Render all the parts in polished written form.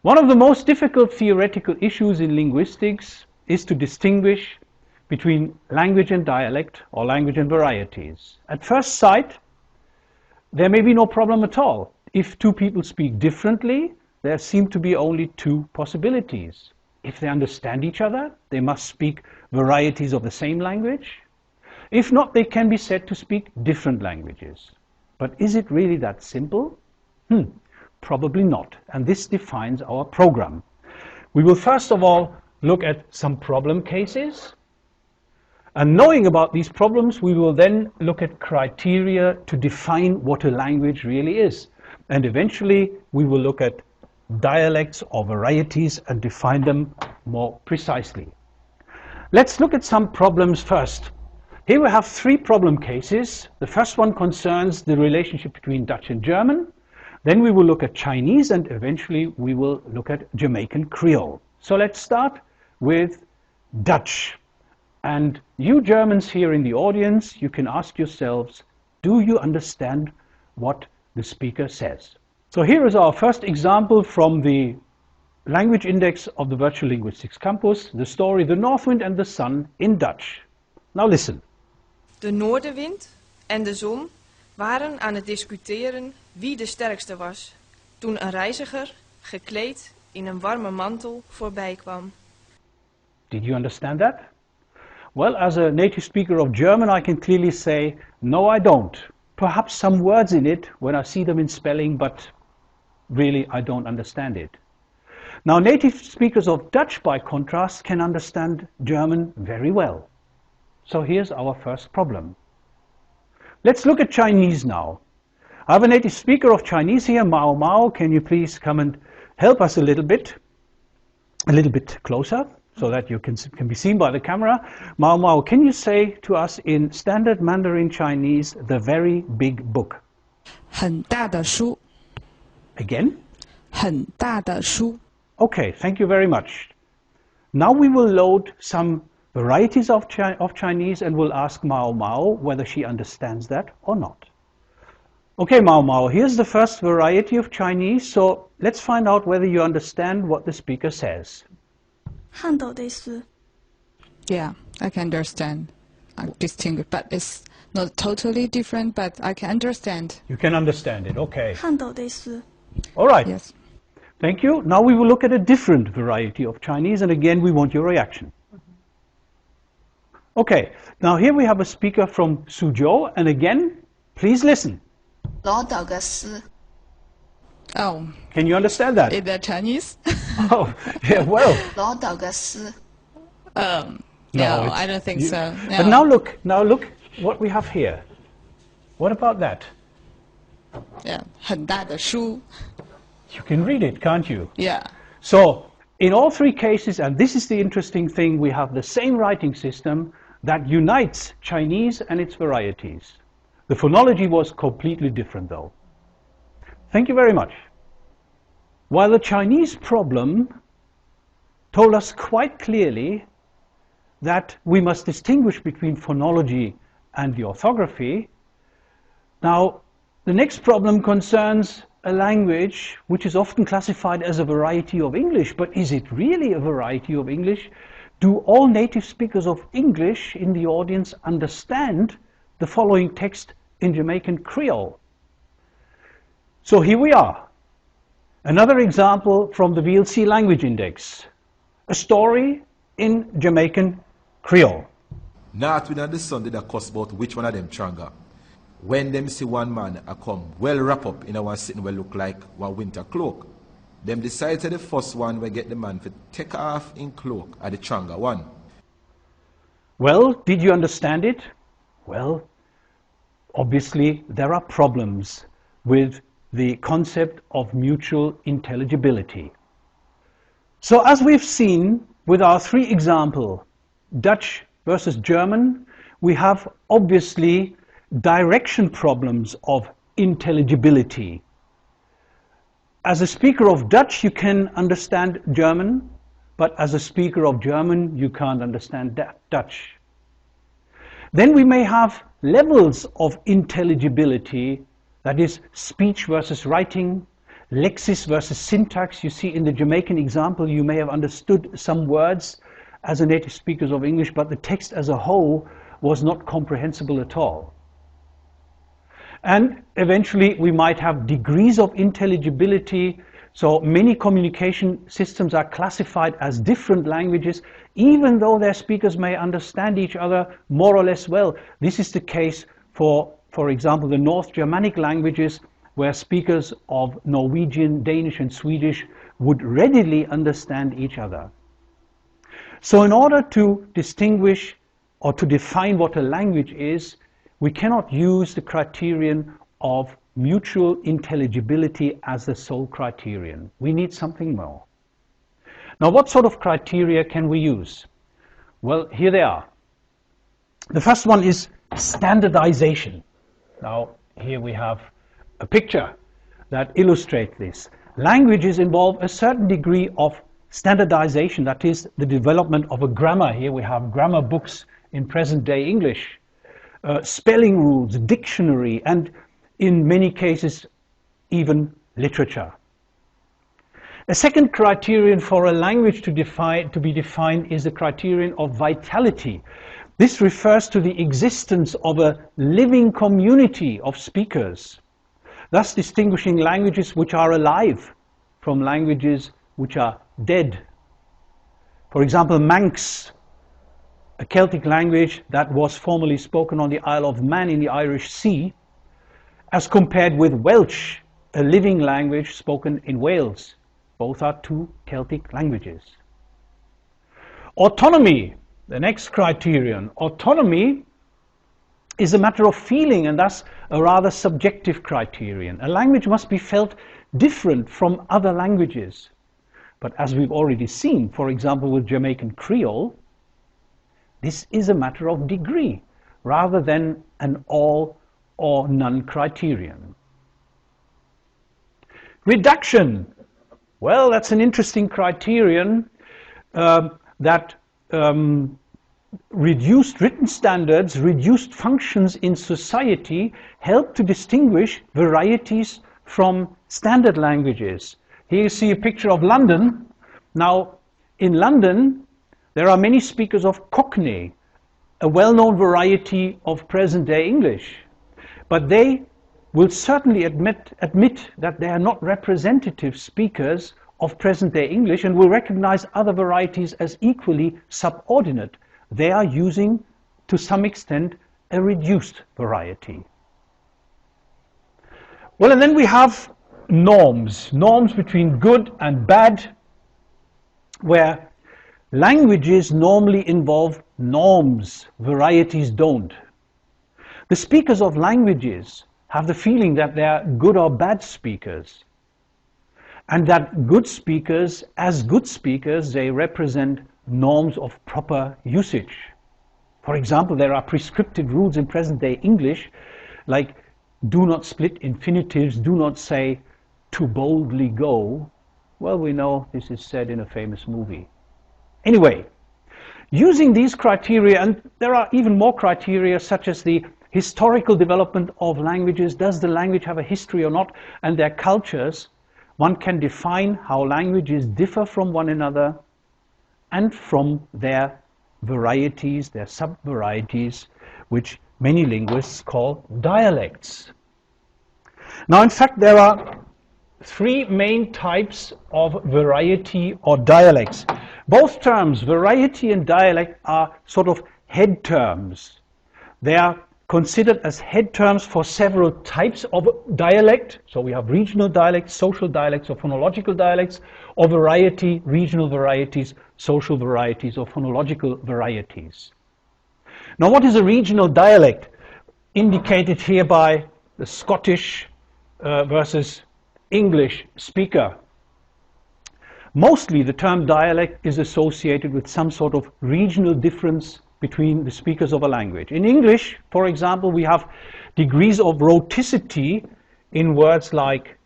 One of the most difficult theoretical issues in linguistics is to distinguish between language and dialect or language and varieties. At first sight, there may be no problem at all. If two people speak differently, there seem to be only two possibilities. If they understand each other, they must speak varieties of the same language. If not, they can be said to speak different languages. But is it really that simple? Probably not. And this defines our program. We will first of all look at some problem cases. And knowing about these problems, we will then look at criteria to define what a language really is. And eventually, we will look at dialects or varieties and define them more precisely. Let's look at some problems first. Here we have three problem cases. The first one concerns the relationship between Dutch and German. Then we will look at Chinese, and eventually we will look at Jamaican Creole. So let's start with Dutch. And you Germans here in the audience, you can ask yourselves, do you understand what the speaker says? So here is our first example from the language index of the Virtual Linguistics Campus, the story The North Wind and the Sun in Dutch. Now listen. De noordenwind en de zon waren aan het discussiëren wie de sterkste was, toen een reiziger, gekleed in een warme mantel, voorbij kwam. Did you understand that? Well, as a native speaker of German, I can clearly say, no, I don't. Perhaps some words in it when I see them in spelling, but really I don't understand it. Now, native speakers of Dutch, by contrast, can understand German very well. So here's our first problem. Let's look at Chinese now. I have a native speaker of Chinese here, Mao Mao. Can you please come and help us a little bit closer, so that you can be seen by the camera. Mao Mao, can you say to us in standard Mandarin Chinese, the very big book? 很大的书. Again? 很大的书. Okay, thank you very much. Now we will load some varieties of Chinese and we'll ask Mao Mao whether she understands that or not. Okay, Mao Mao, here's the first variety of Chinese, so let's find out whether you understand what the speaker says. 汉斗得斯. Yeah, I can understand. Distinguish, but it's not totally different, but I can understand. You can understand it, okay. 汉斗得斯. All right. Yes. Thank you. Now we will look at a different variety of Chinese, and again we want your reaction. Okay, now here we have a speaker from Suzhou, and again, please listen. 老岛个斯. Oh. Can you understand that? Is that Chinese? Oh, yeah, well. 老岛个斯. No, I don't think so. No. But now look what we have here. What about that? Yeah, 很大的书. You can read it, can't you? Yeah. So, in all three cases, and this is the interesting thing, we have the same writing system that unites Chinese and its varieties. The phonology was completely different though. Thank you very much. While the Chinese problem told us quite clearly that we must distinguish between phonology and the orthography, now the next problem concerns a language which is often classified as a variety of English, but is it really a variety of English? Do all native speakers of English in the audience understand the following text in Jamaican Creole? So here we are. Another example from the VLC Language Index. A story in Jamaican Creole. North wind and the sun did a cuss about which one of them stronger. When them see one man a come well wrap up in a one sitting well look like one winter cloak, them decide to the first one will get the man to take off in cloak at the stronger one. Well, did you understand it? Well, obviously there are problems with the concept of mutual intelligibility. So as we've seen with our three examples, Dutch versus German, we have obviously direction problems of intelligibility. As a speaker of Dutch, you can understand German, but as a speaker of German, you can't understand Dutch. Then we may have levels of intelligibility, that is speech versus writing, lexis versus syntax. You see in the Jamaican example, you may have understood some words as a native speaker of English, but the text as a whole was not comprehensible at all. And eventually we might have degrees of intelligibility. So many communication systems are classified as different languages, even though their speakers may understand each other more or less well. This is the case for example, the North Germanic languages, where speakers of Norwegian, Danish and Swedish would readily understand each other. So in order to distinguish or to define what a language is, we cannot use the criterion of mutual intelligibility as the sole criterion. We need something more. Now, what sort of criteria can we use? Well, here they are. The first one is standardization. Now, here we have a picture that illustrates this. Languages involve a certain degree of standardization, that is, the development of a grammar. Here we have grammar books in present-day English, spelling rules, dictionary, and in many cases, even literature. A second criterion for a language to be defined is the criterion of vitality. This refers to the existence of a living community of speakers, thus distinguishing languages which are alive from languages which are dead. For example, Manx, a Celtic language that was formerly spoken on the Isle of Man in the Irish Sea, as compared with Welsh, a living language spoken in Wales. Both are two Celtic languages. Autonomy, the next criterion. Autonomy is a matter of feeling and thus a rather subjective criterion. A language must be felt different from other languages. But as we've already seen, for example, with Jamaican Creole, this is a matter of degree rather than an all or none criterion. Reduction. Well, that's an interesting criterion that reduced written standards, reduced functions in society help to distinguish varieties from standard languages. Here you see a picture of London. Now, in London, there are many speakers of Cockney, a well-known variety of present-day English. But they will certainly admit that they are not representative speakers of present-day English and will recognize other varieties as equally subordinate. They are using, to some extent, a reduced variety. Well, and then we have norms between good and bad, where languages normally involve norms, varieties don't. The speakers of languages have the feeling that they are good or bad speakers, and that good speakers, as good speakers, they represent norms of proper usage. For example, there are prescriptive rules in present-day English, like do not split infinitives, do not say to boldly go. Well, we know this is said in a famous movie. Anyway, using these criteria, and there are even more criteria such as the historical development of languages, does the language have a history or not, and their cultures, one can define how languages differ from one another and from their varieties, their sub-varieties, which many linguists call dialects. Now, in fact, there are three main types of variety or dialects. Both terms, variety and dialect, are sort of head terms. They are considered as head terms for several types of dialect. So we have regional dialects, social dialects, or phonological dialects, or variety, regional varieties, social varieties, or phonological varieties. Now, what is a regional dialect? Indicated here by the Scottish versus English speaker. Mostly the term dialect is associated with some sort of regional difference between the speakers of a language. In English, for example, we have degrees of rhoticity in words like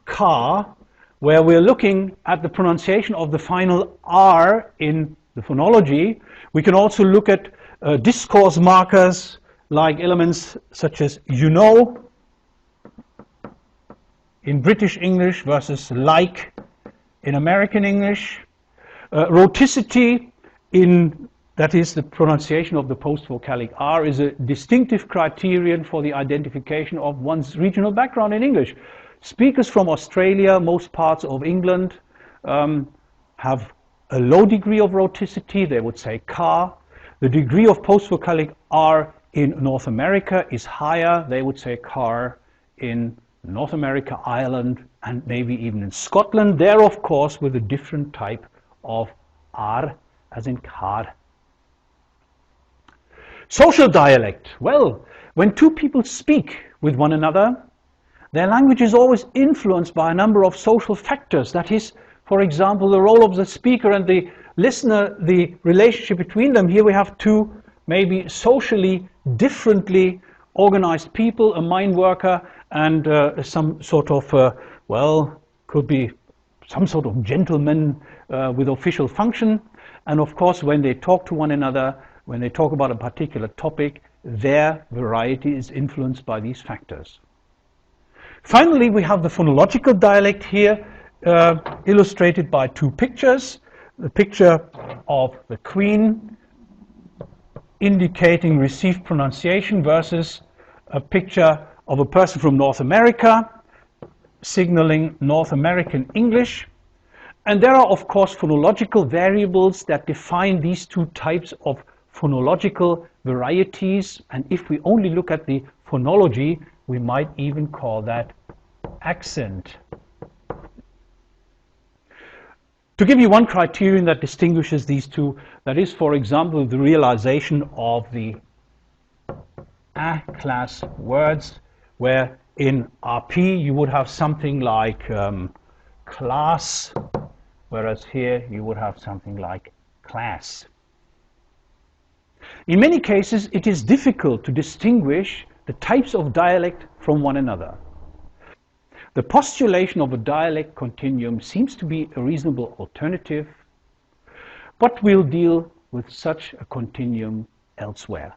car, where we're looking at the pronunciation of the final R in the phonology. We can also look at discourse markers like elements such as you know, in British English versus like in American English. Rhoticity in, that is the pronunciation of the post-vocalic R, is a distinctive criterion for the identification of one's regional background in English. Speakers from Australia, most parts of England, have a low degree of rhoticity, they would say car. The degree of post-vocalic R in North America is higher, they would say car in North America, Ireland, and maybe even in Scotland. There, of course, with a different type of R, as in car. Social dialect. Well, when two people speak with one another, their language is always influenced by a number of social factors. That is, for example, the role of the speaker and the listener, the relationship between them. Here we have two maybe socially differently organized people, a mine worker and some sort of, well, could be some sort of gentleman with official function. And of course, when they talk to one another, when they talk about a particular topic, their variety is influenced by these factors. Finally, we have the phonological dialect here, illustrated by two pictures. The picture of the Queen indicating received pronunciation versus a picture of a person from North America signaling North American English. And there are, of course, phonological variables that define these two types of phonological varieties. And if we only look at the phonology, we might even call that accent. To give you one criterion that distinguishes these two, that is, for example, the realization of the A-class words, where in RP you would have something like class, whereas here you would have something like class. In many cases, it is difficult to distinguish the types of dialect from one another. The postulation of a dialect continuum seems to be a reasonable alternative, but we'll deal with such a continuum elsewhere.